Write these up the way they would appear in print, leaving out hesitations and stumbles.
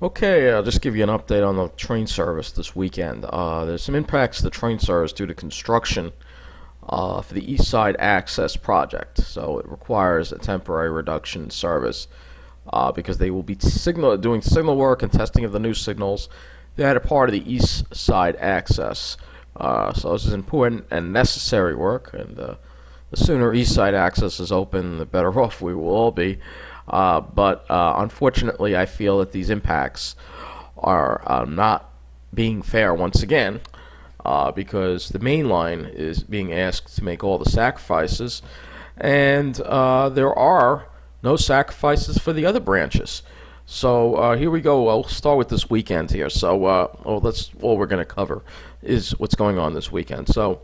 Okay, I'll just give you an update on the train service this weekend. There's some impacts to the train service due to construction for the East Side Access project. So it requires a temporary reduction in service because they will be doing signal work and testing of the new signals. They had a part of the East Side Access. So this is important and necessary work, and the sooner East Side Access is open, the better off we will all be. But unfortunately, I feel that these impacts are not being fair once again, because the main line is being asked to make all the sacrifices, and there are no sacrifices for the other branches. So here we go. We'll start with this weekend here. So that's all we're going to cover is what's going on this weekend. So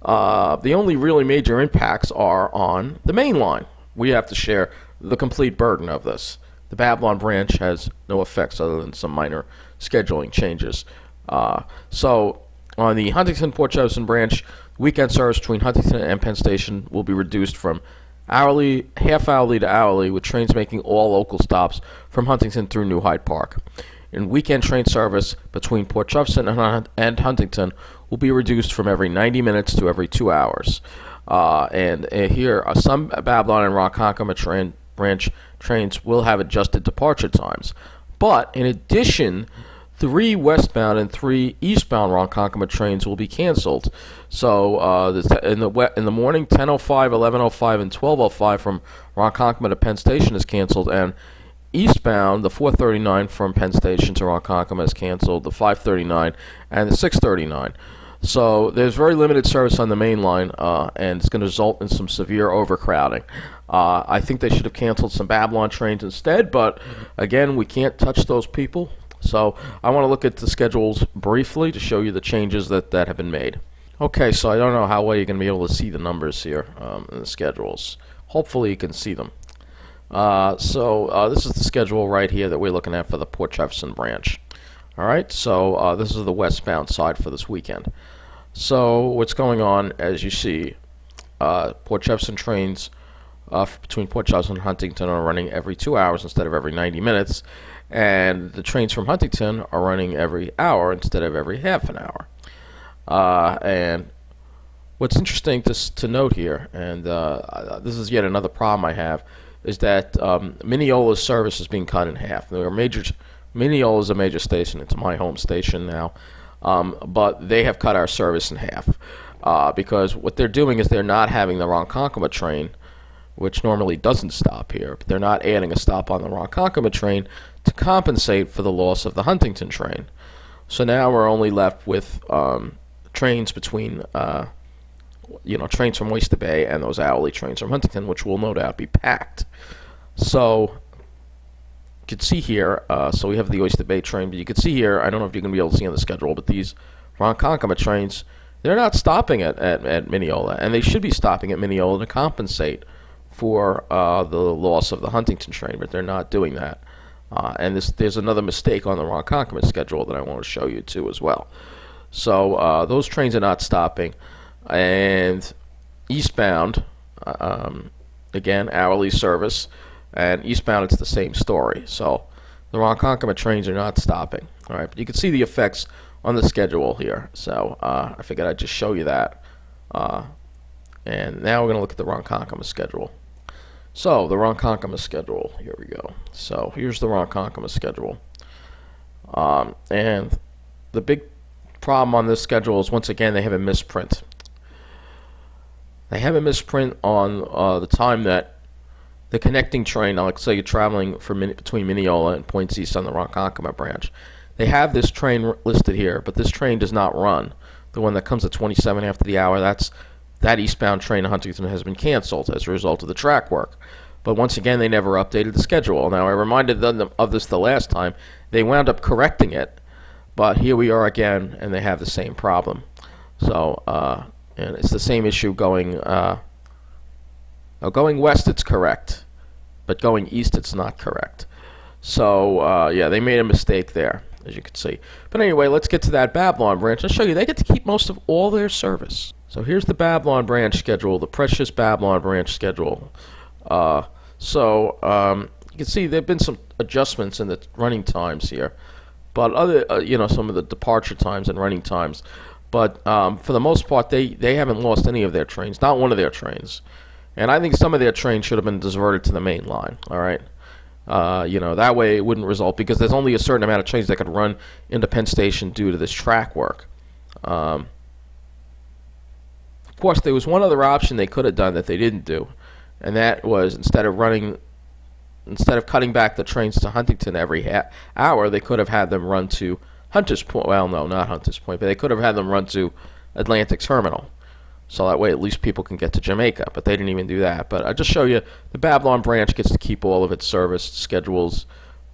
the only really major impacts are on the main line. We have to share the complete burden of this. The Babylon branch has no effects other than some minor scheduling changes. So on the Huntington-Port Jefferson branch, weekend service between Huntington and Penn Station will be reduced from hourly, half-hourly to hourly, with trains making all local stops from Huntington through New Hyde Park. And weekend train service between Port Jefferson and Huntington will be reduced from every 90 minutes to every 2 hours. And here are some Babylon and Ronkonkoma branch trains will have adjusted departure times. But in addition, 3 westbound and 3 eastbound Ronkonkoma trains will be canceled. So in the morning, 10:05, 11:05, and 12:05 from Ronkonkoma to Penn Station is canceled, and eastbound, the 4:39 from Penn Station to Ronkonkoma is canceled, the 5:39 and the 6:39. So there's very limited service on the main line, and it's going to result in some severe overcrowding. I think they should have canceled some Babylon trains instead, but again, we can't touch those people. So I want to look at the schedules briefly to show you the changes that have been made. Okay, so I don't know how well you're going to be able to see the numbers here in the schedules. Hopefully you can see them. This is the schedule right here that we're looking at for the Port Jefferson branch. All right, so this is the westbound side for this weekend. So what's going on, as you see, Port Jefferson trains between Port Jefferson and Huntington are running every 2 hours instead of every 90 minutes, and the trains from Huntington are running every hour instead of every half an hour. And what's interesting to note here, and this is yet another problem I have, is that Mineola's service is being cut in half. Mineola is a major station. It's my home station now. But they have cut our service in half because what they're doing is they're not having the Ronkonkoma train, which normally doesn't stop here. But they're not adding a stop on the Ronkonkoma train to compensate for the loss of the Huntington train. So now we're only left with trains between, trains from Oyster Bay and those hourly trains from Huntington, which will no doubt be packed. So you can see here, so we have the Oyster Bay train, but you can see here, I don't know if you're going to be able to see on the schedule, but these Ronkonkoma trains, they're not stopping at Mineola, and they should be stopping at Mineola to compensate for the loss of the Huntington train, but they're not doing that. And there's another mistake on the Ronkonkoma schedule that I want to show you too as well. So those trains are not stopping, and eastbound, again, hourly service, and eastbound it's the same story. So the Ronkonkoma trains are not stopping. All right, but you can see the effects on the schedule here. So I figured I'd just show you that. And now we're going to look at the Ronkonkoma schedule. So the Ronkonkoma schedule, here we go. So here's the Ronkonkoma schedule. And the big problem on this schedule is, once again, they have a misprint. They have a misprint on the time that the connecting train, like say you're traveling between Mineola and Point East on the Ronkonkoma branch. They have this train listed here, but this train does not run. The one that comes at 27 after the hour, that eastbound train to Huntington has been canceled as a result of the track work. But once again, they never updated the schedule. Now, I reminded them of this the last time. They wound up correcting it, but here we are again, and they have the same problem. So, and it's the same issue going west, it's correct, but going east, it's not correct. So, yeah, they made a mistake there, as you can see. But anyway, let's get to that Babylon branch. I'll show you. They get to keep most of all their service. So here's the Babylon branch schedule, the precious Babylon branch schedule. You can see there have been some adjustments in the running times here, but other some of the departure times and running times. But for the most part, they haven't lost any of their trains, not one of their trains. And I think some of their trains should have been diverted to the main line. All right. That way it wouldn't result, because there's only a certain amount of trains that could run into Penn Station due to this track work. Of course, there was one other option they could have done that they didn't do, and that was instead of cutting back the trains to Huntington every hour, they could have had them run to Hunters Point. Well, no, not Hunters Point, but they could have had them run to Atlantic Terminal. So that way at least people can get to Jamaica, but they didn't even do that. But I just show you the Babylon branch gets to keep all of its service. Schedules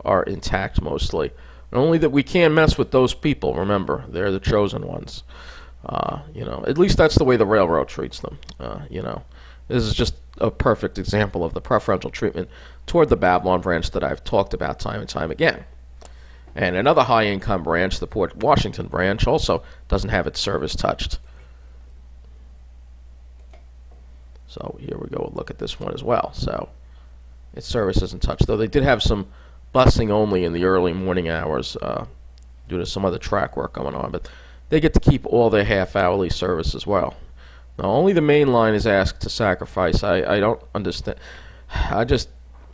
are intact mostly. Only that we can't mess with those people, remember. They're the chosen ones. At least that's the way the railroad treats them. This is just a perfect example of the preferential treatment toward the Babylon branch that I've talked about time and time again. And another high-income branch, the Port Washington branch, also doesn't have its service touched. So here we go, we'll look at this one as well. So its service isn't touched, though they did have some busing only in the early morning hours due to some other track work going on. But they get to keep all their half-hourly service as well. Now, only the main line is asked to sacrifice. I don't understand.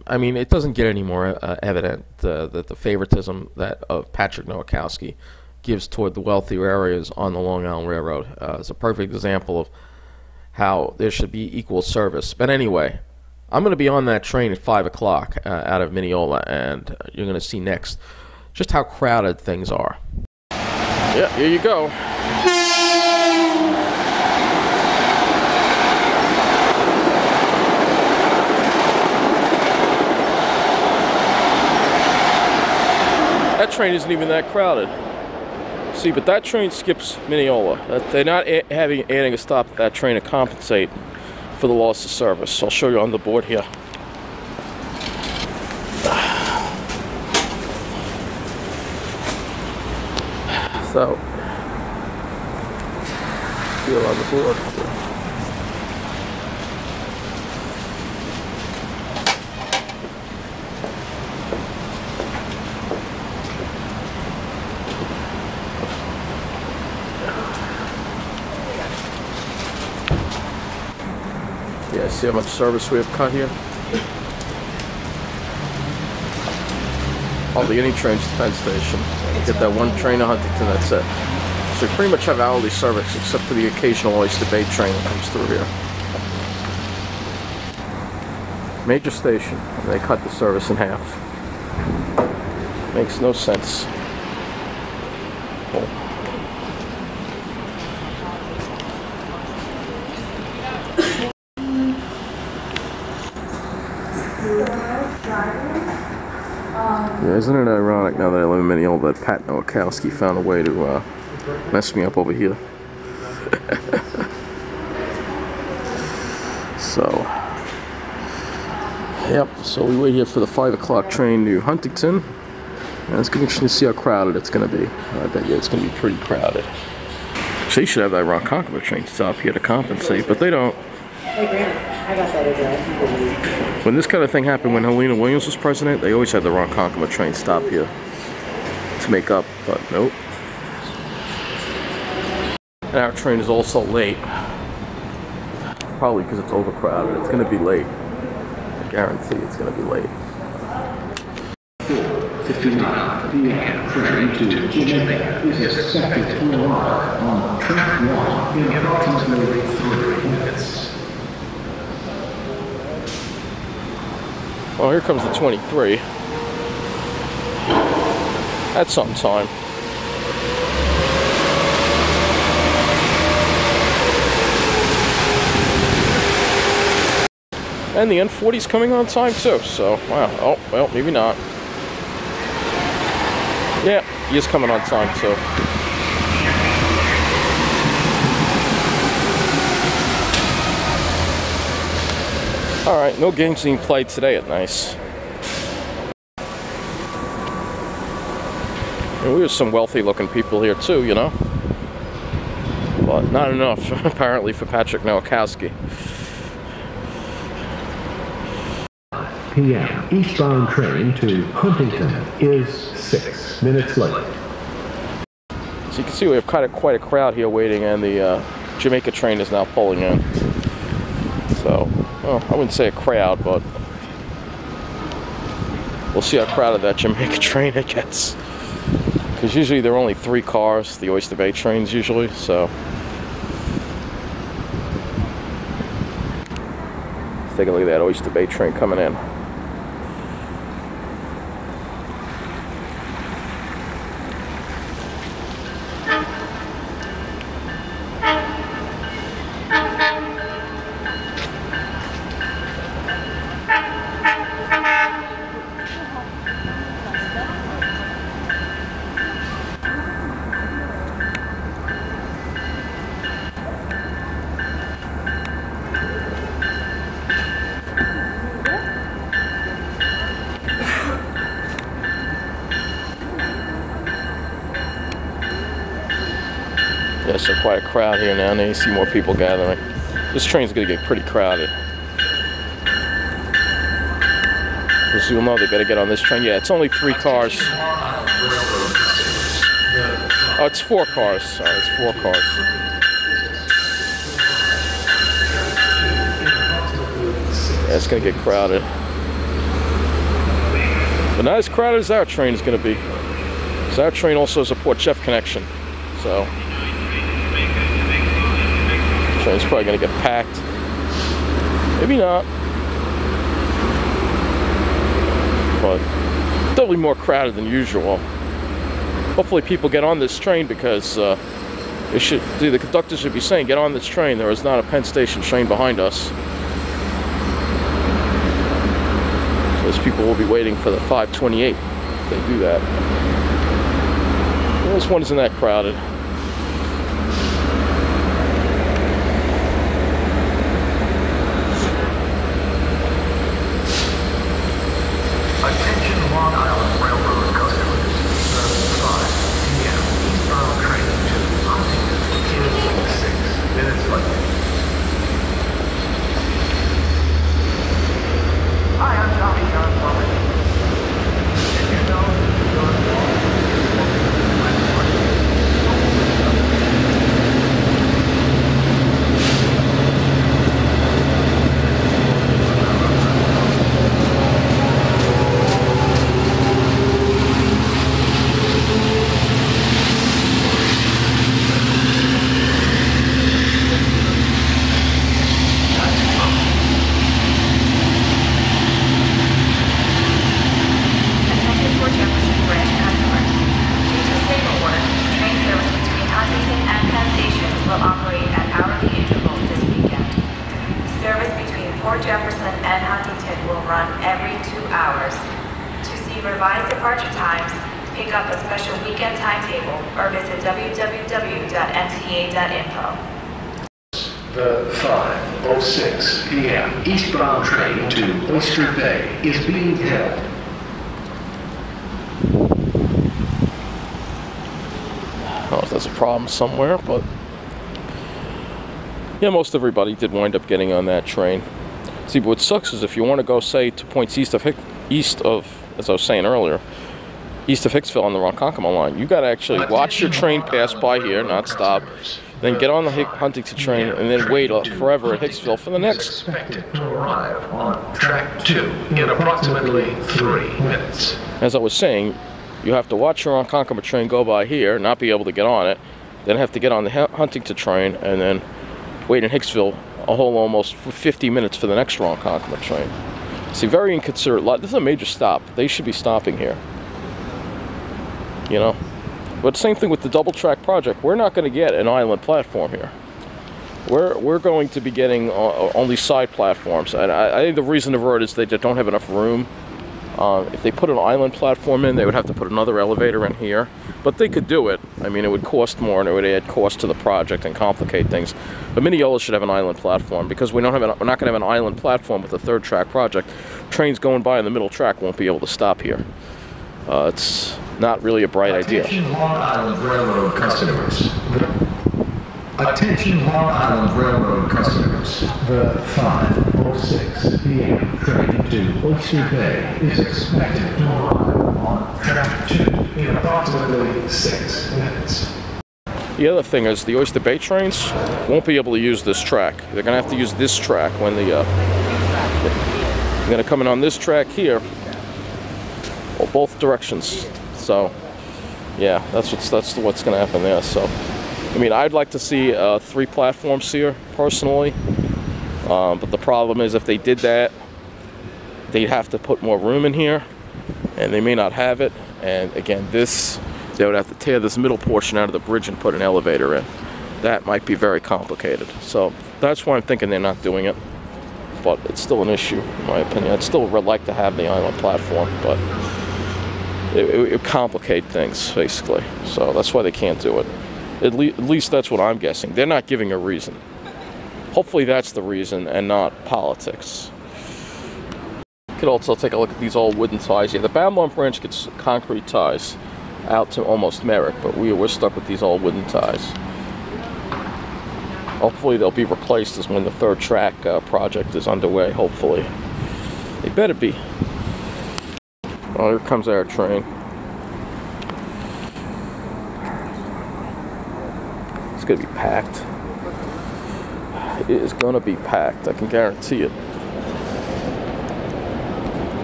I mean, it doesn't get any more evident that the favoritism that of Patrick Nowakowski gives toward the wealthier areas on the Long Island Railroad. It's a perfect example of how there should be equal service. But anyway, I'm going to be on that train at 5 o'clock out of Mineola, and you're going to see next just how crowded things are. Yeah, here you go. That train isn't even that crowded. See, but that train skips Mineola. They're not adding a stop at that train to compensate for the loss of service. I'll show you on the board here. So, here on the board. Yeah, see how much service we have cut here? Hardly any trains to Penn Station. Get that one train to Huntington, that's it. So we pretty much have hourly service, except for the occasional Oyster Bay train that comes through here. Major station, and they cut the service in half. Makes no sense. Oh. Yeah, isn't it ironic now that I live in Mineola that Pat Nowakowski found a way to mess me up over here? So, yep, so we wait here for the 5 o'clock train to Huntington, and it's going to be interesting to see how crowded it's going to be. I bet you it's going to be pretty crowded. So you should have that Ronkonkoma train stop here to compensate, but they don't. Hey, Grandma, I got that address. When this kind of thing happened when Helena Williams was president, they always had the Ronkonkoma train stop here to make up, but nope. And our train is also late. Probably because it's overcrowded. It's going to be late. I guarantee it's going to be late. 4:59 p.m. train to Jamaica is expected to arrive on track 1 in approximately 3 minutes. Well, here comes the 23. That's some time. And the N40's coming on time too, so wow. Oh, well, maybe not. Yeah, he is coming on time too. Alright, no games being played today at Nice. And we have some wealthy looking people here too, you know. But not enough, apparently, for Patrick Nowakowski. p.m. eastbound train to Huntington is 6 minutes late. So you can see we have quite a crowd here waiting, and the Jamaica train is now pulling in. So, well, I wouldn't say a crowd, but we'll see how crowded that Jamaica train it gets. Because usually there are only 3 cars, the Oyster Bay trains usually, so. Let's take a look at that Oyster Bay train coming in. Yeah, so quite a crowd here now. Now you see more people gathering. This train's gonna get pretty crowded. As you'll know, they better get on this train. Yeah, it's only 3 cars. Oh, it's 4 cars. Sorry, it's 4 cars. Yeah, it's gonna get crowded. But not as crowded as our train is gonna be. Because our train also has a Port Jeff connection. So train's probably gonna get packed. Maybe not. But definitely more crowded than usual. Hopefully people get on this train, because the conductor should be saying, get on this train. There is not a Penn Station train behind us. So those people will be waiting for the 528 if they do that. Well, this one isn't that crowded. and Huntington will run every 2 hours. To see revised departure times, pick up a special weekend timetable or visit www.mta.info. The 5:06 p.m. eastbound train to Oyster Bay is being held. I don't know if there's a problem somewhere, but yeah, most everybody did wind up getting on that train. See, but what sucks is if you want to go, say, to points east of, as I was saying earlier, east of Hicksville on the Ronkonkoma line, you got to actually watch your train pass by here, not stop, then get on the Huntington train, and then wait forever at Hicksville for the next. Expected to arrive on track 2 in approximately 3 minutes. As I was saying, you have to watch your Ronkonkoma train go by here, not be able to get on it, then have to get on the Huntington train, and then wait in Hicksville a whole almost 50 minutes for the next Ronkonkoma train. See, very inconsiderate. This is a major stop. They should be stopping here. You know? But same thing with the double track project. We're not going to get an island platform here. We're going to be getting only side platforms. And I think the reason for it is they don't have enough room. If they put an island platform in, they would have to put another elevator in here. But they could do it. I mean, it would cost more, and it would add cost to the project and complicate things. But Mineola should have an island platform, because we're not going to have an island platform with a third track project. Trains going by in the middle track won't be able to stop here. It's not really a bright idea. Attention Long Island Railroad customers. Attention Long Island Railroad customers. The 10:06 p.m. train to Oyster Bay is expected to arrive on track 2 in approximately 6 minutes. The other thing is the Oyster Bay trains won't be able to use this track. They're going to have to use this track when they're going to come in on this track here, or both directions. So, yeah, that's what's going to happen there. So, I mean, I'd like to see 3 platforms here personally, but the problem is if they did that, they'd have to put more room in here, and they may not have it. And again, they would have to tear this middle portion out of the bridge and put an elevator in. That might be very complicated. So that's why I'm thinking they're not doing it. But it's still an issue, in my opinion. I'd still like to have the island platform, but it would complicate things, basically. So that's why they can't do it. At least that's what I'm guessing. They're not giving a reason. Hopefully that's the reason and not politics. You could also take a look at these old wooden ties here. The Babylon branch gets concrete ties out to almost Merrick, but we're stuck with these old wooden ties. Hopefully they'll be replaced as when the 3rd track project is underway, hopefully. They better be. Oh, here comes our train. It's gonna be packed. It is gonna be packed, I can guarantee it.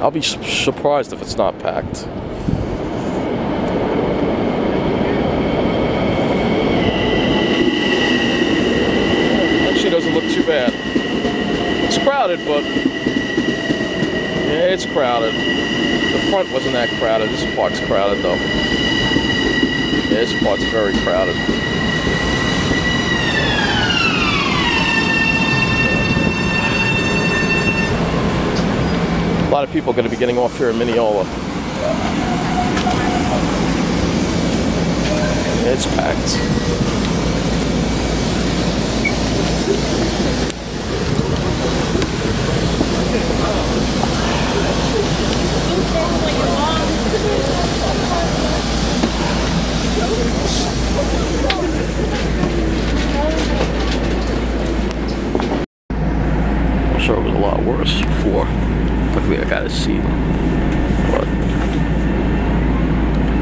I'll be surprised if it's not packed. Doesn't look too bad. It's crowded, but yeah, it's crowded. The front wasn't that crowded. This part's crowded though. Yeah, this part's very crowded. A lot of people are going to be getting off here in Mineola. Yeah, it's packed. I'm sure it was a lot worse before. Luckily I got a seat. But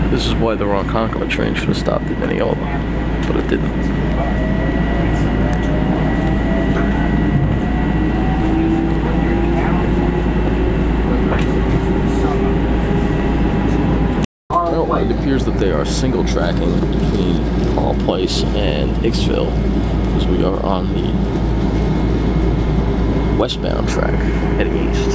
this is why the Ronkonkoma train should have stopped at Mineola, but it didn't. Well, it appears that they are single tracking between Hall Place and Hicksville, because we are on the westbound track heading east.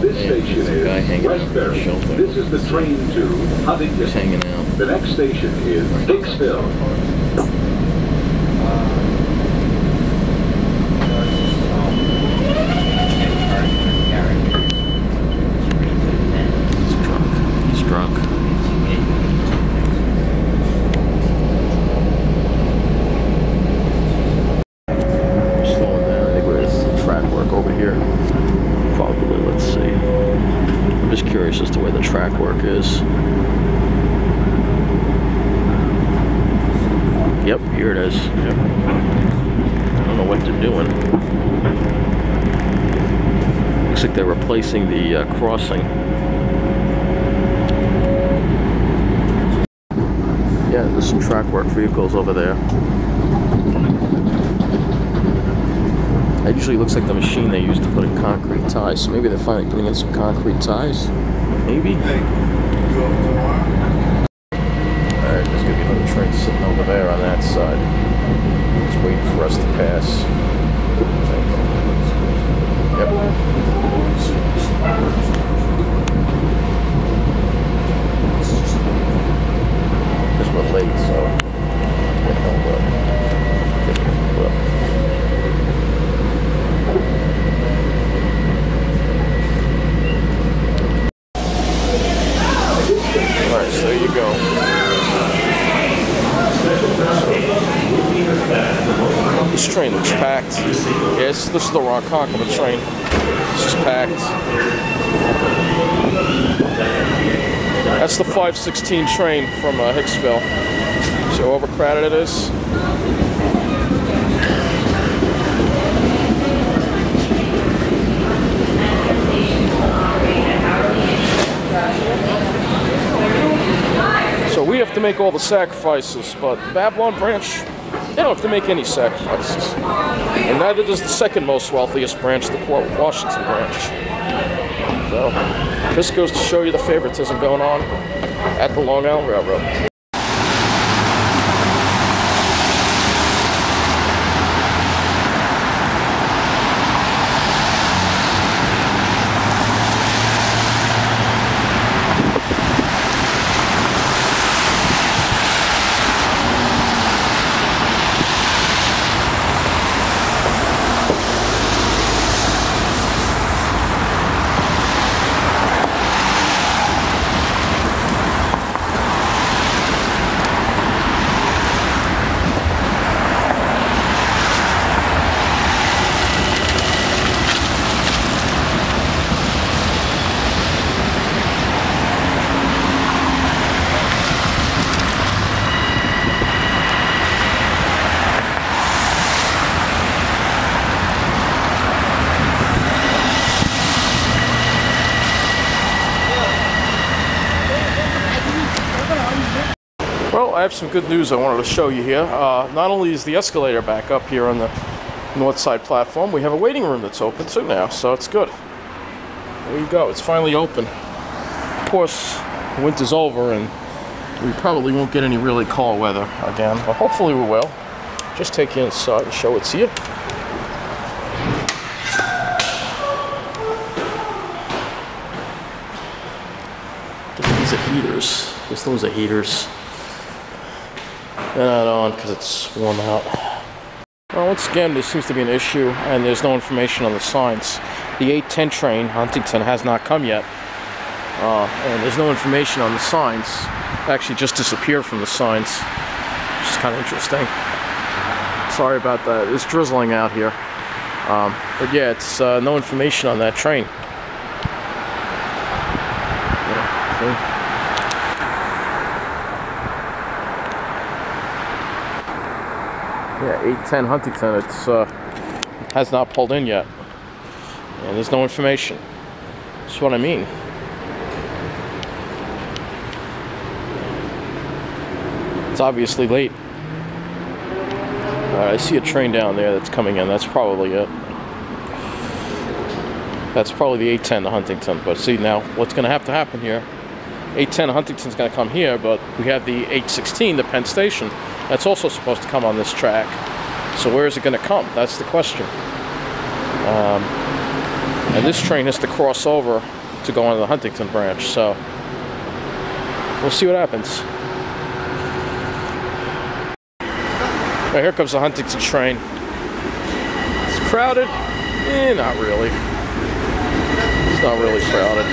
This station is Westbury. This is the train to Huntington. He's hanging out. The next station is Hicksville. As to where the track work is. Yep, here it is. Yep. I don't know what they're doing. Looks like they're replacing the crossing. Yeah, there's some track work vehicles over there. That usually looks like the machine they use to put in concrete ties. So maybe they're finally putting in some concrete ties. Maybe. Alright, there's gonna be another train sitting over there on that side. It's waiting for us to pass. Yep. Because we're late, so get held up. Alright, so there you go. This train looks packed. Yes, this is the Ronkonkoma train. This is packed. That's the 516 train from Hicksville. See how overcrowded it is? So we have to make all the sacrifices, but Babylon branch, they don't have to make any sacrifices. And neither does the second most wealthiest branch, the Washington branch. So, this goes to show you the favoritism going on at the Long Island Railroad. Well, I have some good news I wanted to show you here. Not only is the escalator back up here on the north side platform, we have a waiting room that's open too now, so it's good. There you go, it's finally open. Of course, winter's over and we probably won't get any really cold weather again, but hopefully we will. Just take you inside and show it to you. These are heaters. Those are heaters. They're not on because it's warm out. Well, once again, there seems to be an issue, and there's no information on the signs. The 810 train, Huntington, has not come yet, and there's no information on the signs. It actually just disappeared from the signs, which is kind of interesting. Sorry about that. It's drizzling out here. But yeah, it's no information on that train. Yeah, see? Yeah, 810 Huntington, it's has not pulled in yet. And there's no information. That's what I mean. It's obviously late. I see a train down there that's coming in. That's probably it. That's probably the 810 to Huntington. But see now, what's going to have to happen here? 810 to Huntington's going to come here, but we have the 816 to Penn Station. That's also supposed to come on this track. So where is it going to come? That's the question. And this train has to cross over to go on the Huntington branch. So we'll see what happens. Right, here comes the Huntington train. It's crowded? Not really. It's not really crowded.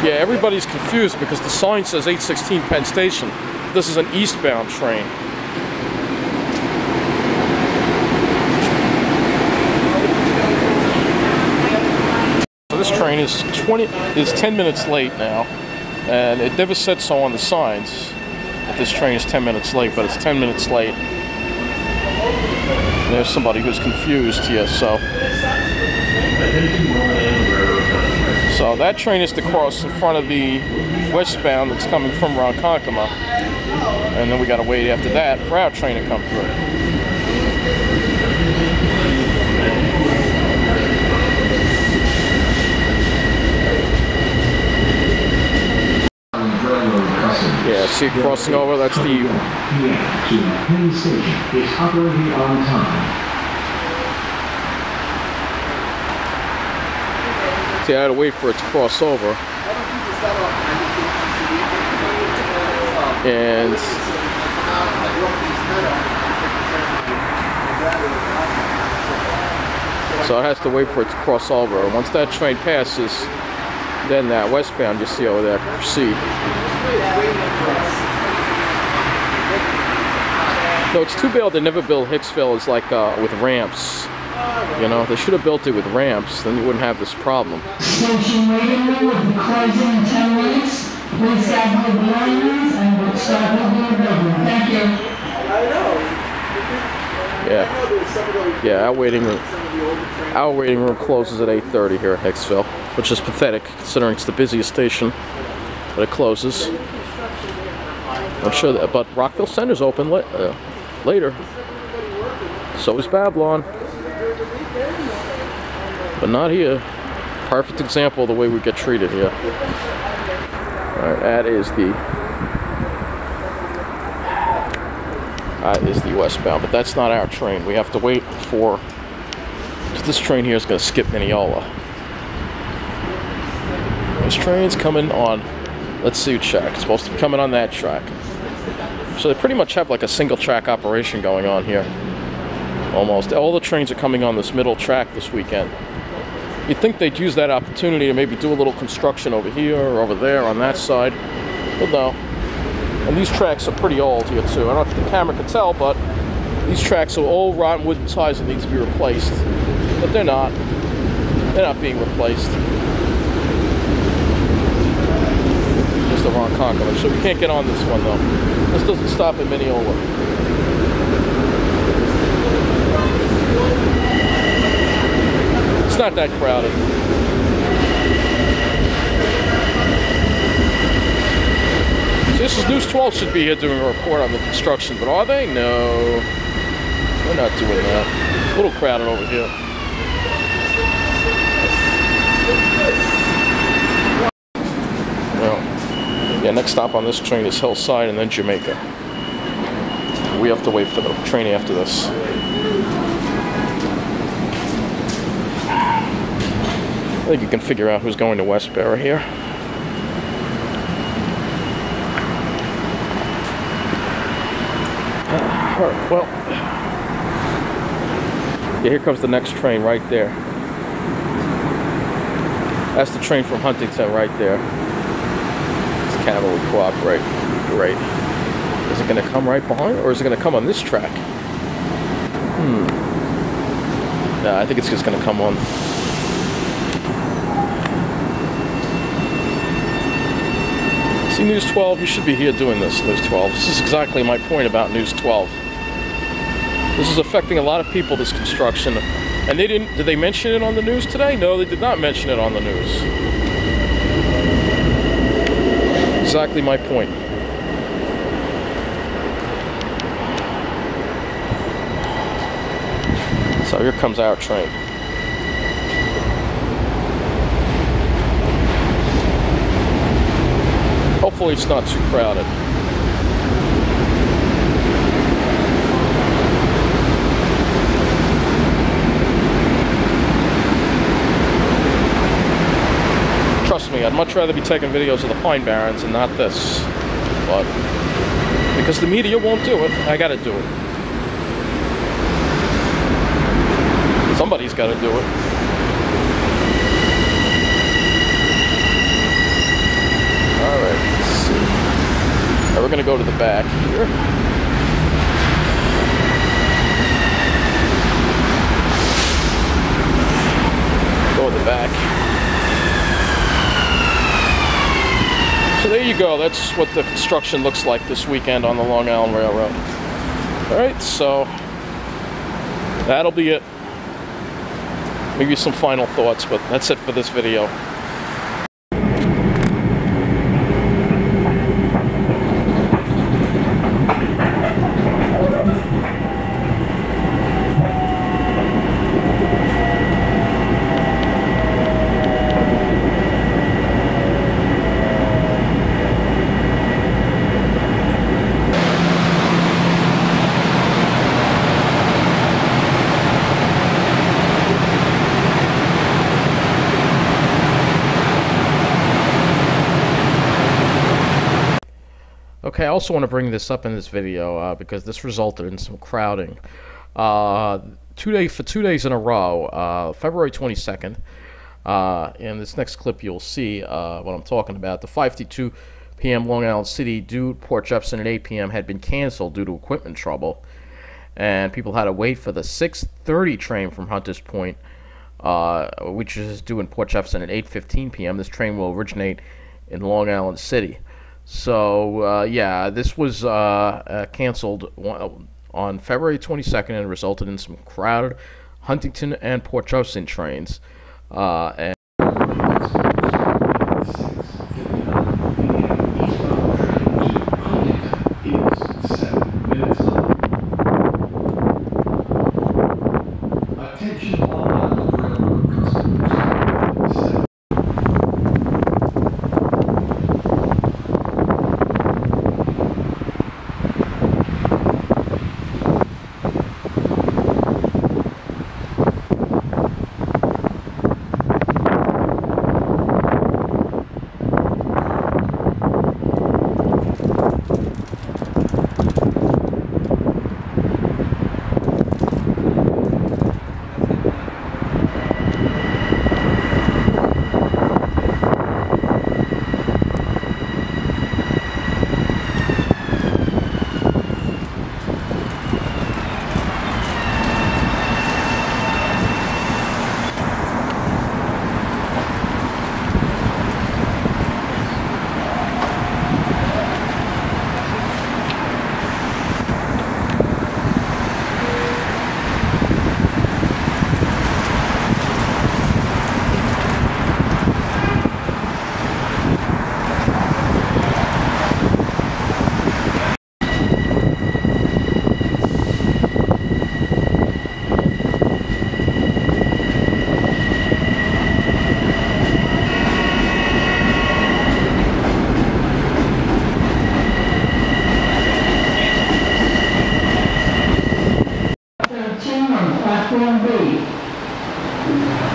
Yeah, everybody's confused because the sign says 816 Penn Station. This is an eastbound train. So this train is 10 minutes late now, and it never said so on the signs that this train is 10 minutes late, but it's 10 minutes late. And there's somebody who's confused here, so that train is to cross in front of the westbound that's coming from Ronkonkoma, and then we got to wait after that for our train to come through. Yeah, see it crossing over, that's the... Yeah, to Penn Station is operating on time. See, I had to wait for it to cross over. And so it has to wait for it to cross over. Once that train passes, then that westbound you see over there can proceed. No, it's too bad they never built Hicksville as like with ramps. You know, they should have built it with ramps, then you wouldn't have this problem. Station waiting room will be closing in 10 minutes. Please gather your belongings and we'll start moving the building. Thank you. Yeah, our waiting room closes at 8:30 here at Hicksville, which is pathetic considering it's the busiest station, but it closes. I'm sure that, but Rockville Center's open later. So is Babylon. But not here. Perfect example of the way we get treated here. Alright, that is the westbound, but that's not our train. We have to wait for, this train here is going to skip Mineola. This train's coming on, let's see what track. It's supposed to be coming on that track. So they pretty much have like a single track operation going on here. Almost. All the trains are coming on this middle track this weekend. You'd think they'd use that opportunity to maybe do a little construction over here or over there on that side. But no. And these tracks are pretty old here too. I don't know if the camera can tell, but these tracks are old rotten wooden ties that need to be replaced. But they're not. They're not being replaced. There's the Ronkonkoma. So we can't get on this one though. This doesn't stop at Mineola. It's not that crowded. So this is News 12 should be here doing a report on the construction, but are they? No. They're not doing that. A little crowded over here. Well, yeah, next stop on this train is Hillside and then Jamaica. We have to wait for the train after this. I think you can figure out who's going to Westboro here. Alright, well, yeah, here comes the next train right there. That's the train from Huntington right there. This cattle would cooperate. Great. Is it going to come right behind, or is it going to come on this track? Nah, I think it's just going to come on. See, News 12, you should be here doing this, News 12. This is exactly my point about News 12. This is affecting a lot of people, this construction. And they didn't, did they mention it on the news today? No, they did not mention it on the news. Exactly my point. So here comes our train. Hopefully it's not too crowded. Trust me, I'd much rather be taking videos of the Pine Barrens and not this. But because the media won't do it, I gotta do it. Somebody's gotta do it. Alright, let's see. Alright, we're gonna go to the back here. Go in the back. So there you go, that's what the construction looks like this weekend on the Long Island Railroad. Alright, so that'll be it. Maybe some final thoughts, but that's it for this video. Okay, I also want to bring this up in this video because this resulted in some crowding. 2 days in a row, February 22nd, in this next clip you'll see what I'm talking about. The 5:52 p.m. Long Island City due Port Jefferson at 8 p.m. had been canceled due to equipment trouble. and people had to wait for the 6:30 train from Hunters Point, which is due in Port Jefferson at 8:15 p.m. This train will originate in Long Island City. So, yeah, this was canceled on February 22nd and resulted in some crowded Huntington and Port Jefferson trains. And Platform B,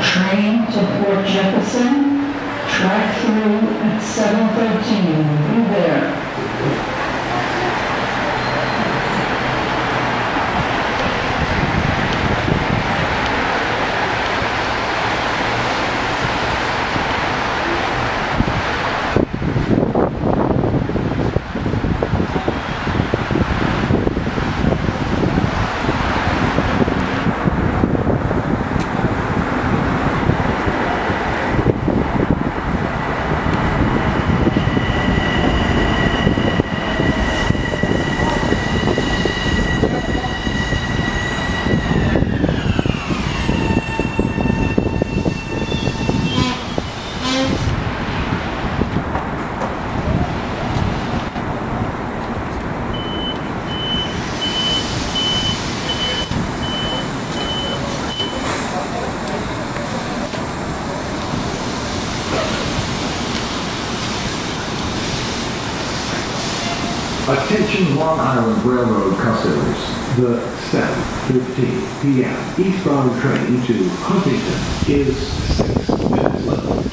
train to Port Jefferson, track through at 7:13. Be there. Attention Long Island Railroad customers. The 7:15 p.m. eastbound train to Huntington is 6 minutes late.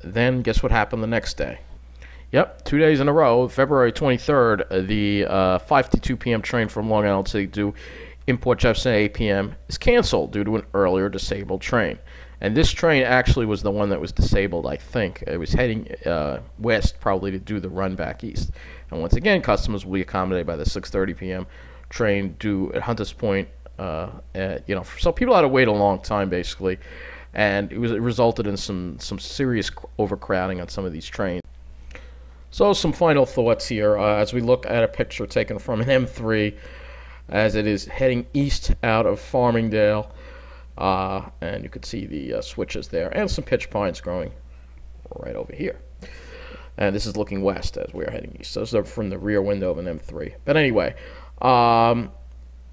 Then guess what happened the next day? Yep, 2 days in a row, February 23rd, the 5:02 p.m. train from Long Island City to in Port Jefferson at 8 p.m. is canceled due to an earlier disabled train. And this train actually was the one that was disabled, I think. It was heading west, probably to do the run back east. And once again, customers will be accommodated by the 6:30 p.m. train due at Hunters Point. So people had to wait a long time, basically. And it resulted in some serious overcrowding on some of these trains. So some final thoughts here as we look at a picture taken from an M3 as it is heading east out of Farmingdale. And you can see the switches there and some pitch pines growing right over here. And this is looking west as we are heading east. So those are from the rear window of an M3. But anyway, I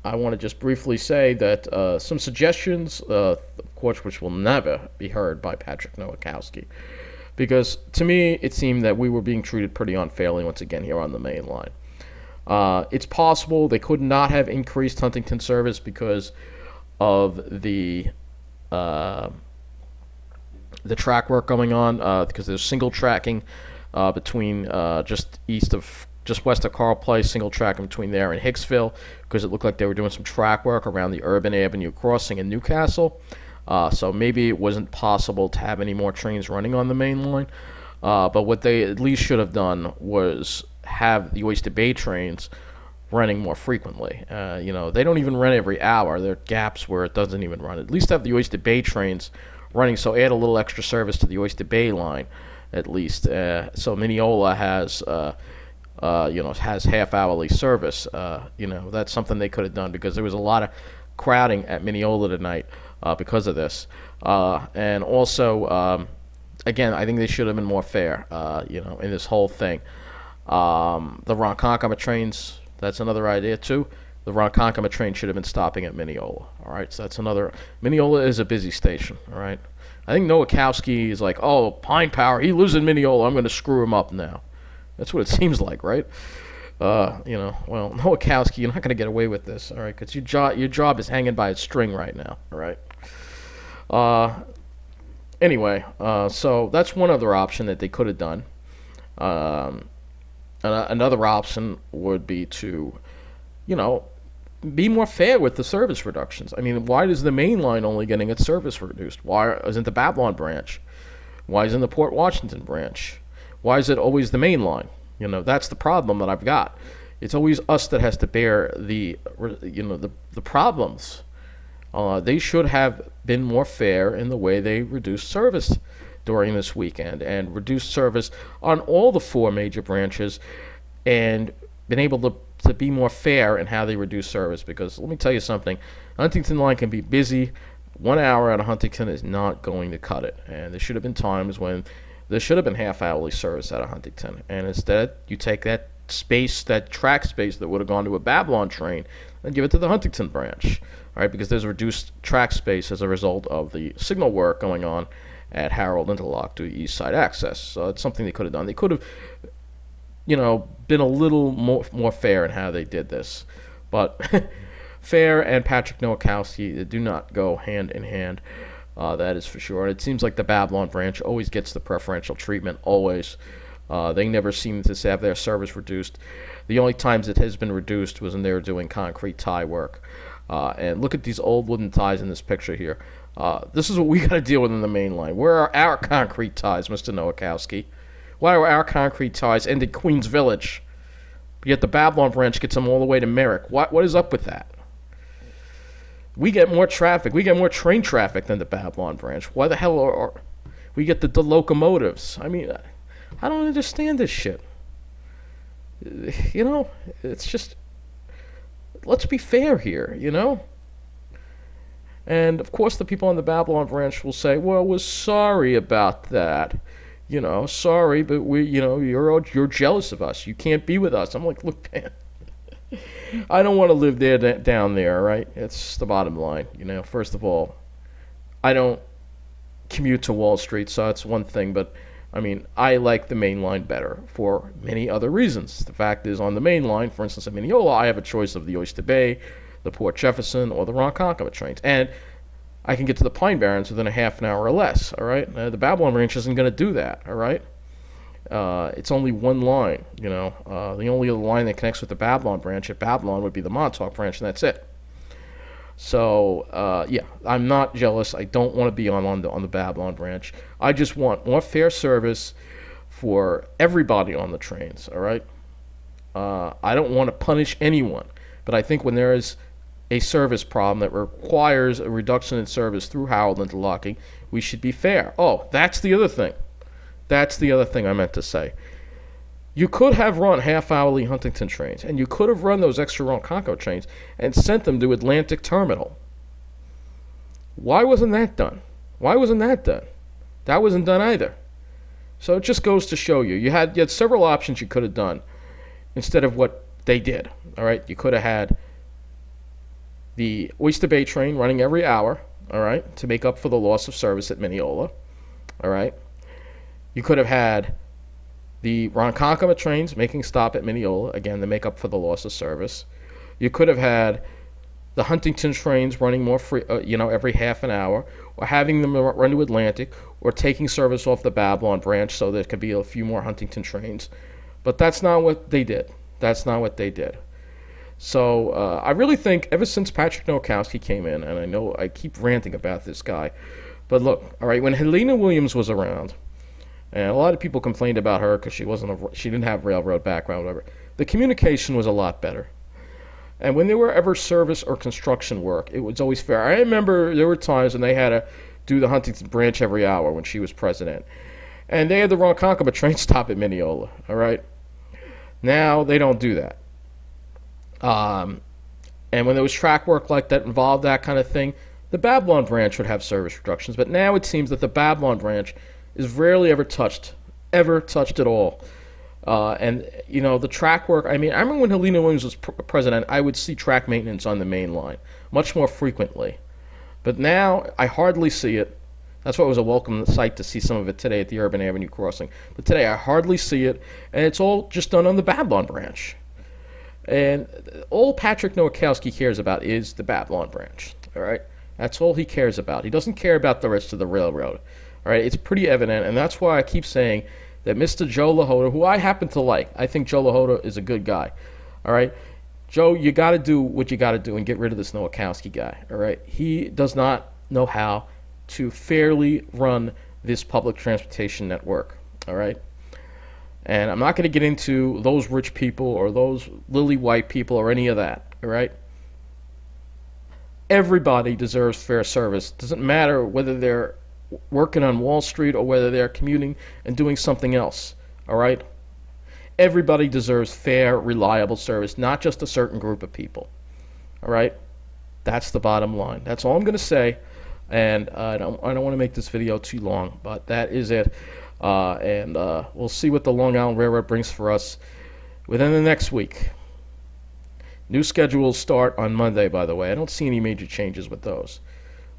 want to just briefly say that some suggestions, of course, which will never be heard by Patrick Nowakowski. Because to me, it seemed that we were being treated pretty unfairly once again here on the main line. It's possible they could not have increased Huntington service because of the track work going on, because there's single tracking between just west of Carl Place, single tracking between there and Hicksville, because it looked like they were doing some track work around the Urban Avenue crossing in Newcastle. So maybe it wasn't possible to have any more trains running on the main line. But what they at least should have done was have the Oyster Bay trains running more frequently. They don't even run every hour. There are gaps where it doesn't even run. At least have the Oyster Bay trains running, so add a little extra service to the Oyster Bay line, at least. So Mineola has half-hourly service. That's something they could have done, because there was a lot of crowding at Mineola tonight because of this. And also, again, I think they should have been more fair, in this whole thing. The Ronkonkoma trains, that's another idea too. The Ronkonkoma train should have been stopping at Mineola. All right, so that's another. Mineola is a busy station. All right, I think Nowakowski is like, oh, Pine Power, he lives in Mineola, I'm going to screw him up now. That's what it seems like, right? Well, Nowakowski, you're not going to get away with this, all right? Because your job is hanging by a string right now, all right? Anyway, so that's one other option that they could have done. Another option would be to, be more fair with the service reductions. I mean, why is the main line only getting its service reduced? Why isn't the Babylon branch? Why isn't the Port Washington branch? Why is it always the main line? That's the problem that I've got. It's always us that has to bear the problems. They should have been more fair in the way they reduced service during this weekend, and reduced service on all the four major branches, and been able to be more fair in how they reduce service. Because let me tell you something, Huntington Line can be busy. 1 hour out of Huntington is not going to cut it, and there should have been times when there should have been half-hourly service out of Huntington, and instead you take that space, that track space that would have gone to a Babylon train, and give it to the Huntington branch, all right? Because there's reduced track space as a result of the signal work going on at Harold Interlock to East Side Access. So it's something they could have done. They could have, been a little more fair in how they did this. But fair and Patrick Nowakowski do not go hand in hand. That is for sure. And it seems like the Babylon branch always gets the preferential treatment, always. They never seem to have their service reduced. The only times it has been reduced was when they were doing concrete tie work. And look at these old wooden ties in this picture here. This is what we got to deal with in the main line. Where are our concrete ties, Mr. Nowakowski? Why are our concrete ties ended Queens Village, yet the Babylon branch gets them all the way to Merrick? What is up with that? We get more traffic. We get more train traffic than the Babylon branch. Why the hell are we get the locomotives? I mean, I don't understand this shit. It's just, let's be fair here, And, of course, the people on the Babylon branch will say, well, we're sorry about that. Sorry, but you're jealous of us. You can't be with us. I'm like, look, man, I don't want to live down there, right? It's the bottom line. First of all, I don't commute to Wall Street, so that's one thing. But, I like the main line better for many other reasons. The fact is, on the main line, for instance, at Mineola, I have a choice of the Oyster Bay, the Port Jefferson, or the Ronkonkoma trains. And I can get to the Pine Barrens within a half an hour or less, all right? The Babylon branch isn't going to do that, all right? It's only one line, The only other line that connects with the Babylon branch at Babylon would be the Montauk branch, and that's it. So yeah, I'm not jealous. I don't want to be on the Babylon branch. I just want more fair service for everybody on the trains. All right. I don't want to punish anyone, but I think when there is a service problem that requires a reduction in service through Harold interlocking, we should be fair. Oh, that's the other thing. That's the other thing I meant to say. You could have run half-hourly Huntington trains, and you could have run those extra Ronkonkoma trains and sent them to Atlantic Terminal. Why wasn't that done? Why wasn't that done? That wasn't done either. So it just goes to show you. You had several options you could have done instead of what they did. All right, you could have had the Oyster Bay train running every hour, all right, to make up for the loss of service at Mineola, all right. You could have had the Ronkonkoma trains making stop at Mineola, again, to make up for the loss of service. You could have had the Huntington trains running more free, every half an hour, or having them run to Atlantic, or taking service off the Babylon branch so there could be a few more Huntington trains. But that's not what they did. That's not what they did. So I really think ever since Patrick Nowakowski came in, and I know I keep ranting about this guy, but look, all right, when Helena Williams was around, and a lot of people complained about her because she didn't have railroad background, whatever. The communication was a lot better. And when there were ever service or construction work, it was always fair. I remember there were times when they had to do the Huntington branch every hour when she was president. And they had the Ronkonkoma train stop at Mineola, all right? Now they don't do that. And when there was track work like that involved that kind of thing, the Babylon branch would have service reductions. But now it seems that the Babylon branch is rarely ever touched at all. And, the track work, I remember when Helena Williams was president, I would see track maintenance on the main line much more frequently. But now, I hardly see it. That's why it was a welcome sight to see some of it today at the Urban Avenue crossing. But today, I hardly see it, and it's all just done on the Babylon branch. And all Patrick Nowakowski cares about is the Babylon branch, all right? That's all he cares about. He doesn't care about the rest of the railroad. All right, it's pretty evident, and that's why I keep saying that Mr. Joe LaHoda, who I happen to like, I think Joe LaHoda is a good guy. All right, Joe, you got to do what you got to do and get rid of this Nowakowski guy. All right, he does not know how to fairly run this public transportation network. All right, and I'm not going to get into those rich people or those lily white people or any of that. All right. Everybody deserves fair service. Doesn't matter whether they're working on Wall Street or whether they're commuting and doing something else, all right? Everybody deserves fair, reliable service, not just a certain group of people, all right? That's the bottom line. That's all I'm going to say, and I don't want to make this video too long, but that is it. And we'll see what the Long Island Railroad brings for us within the next week. New schedules start on Monday, by the way. I don't see any major changes with those.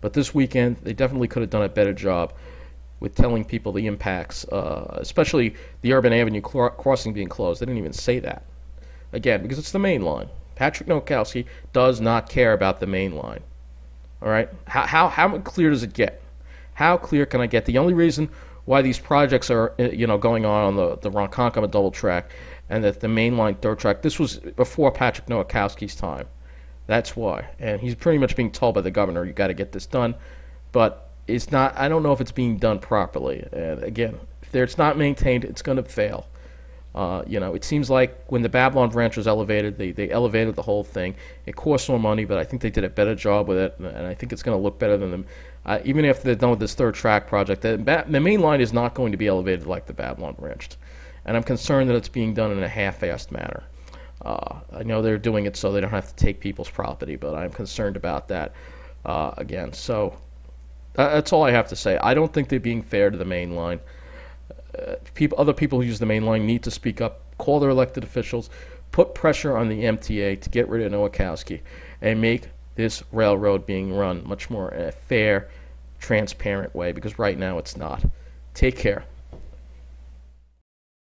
But this weekend, they definitely could have done a better job with telling people the impacts, especially the Urban Avenue crossing being closed. They didn't even say that. Again, because it's the main line. Patrick Nowakowski does not care about the main line. All right? How clear does it get? How clear can I get? The only reason why these projects are going on the Ronkonkoma double track and that the main line third track, this was before Patrick Nowakowski's time. That's why. And he's pretty much being told by the governor, you got to get this done. But it's not, I don't know if it's being done properly. And again, if it's not maintained, it's going to fail. It seems like when the Babylon branch was elevated, they elevated the whole thing. It cost more money, but I think they did a better job with it. And I think it's going to look better than them. Even after they're done with this third track project, the main line is not going to be elevated like the Babylon branch. And I'm concerned that it's being done in a half-assed manner. I know they're doing it so they don't have to take people's property, but I'm concerned about that again. So that's all I have to say. I don't think they're being fair to the main line. Other people who use the main line need to speak up, call their elected officials, put pressure on the MTA to get rid of Nowakowski, and make this railroad being run much more in a fair, transparent way, because right now it's not. Take care.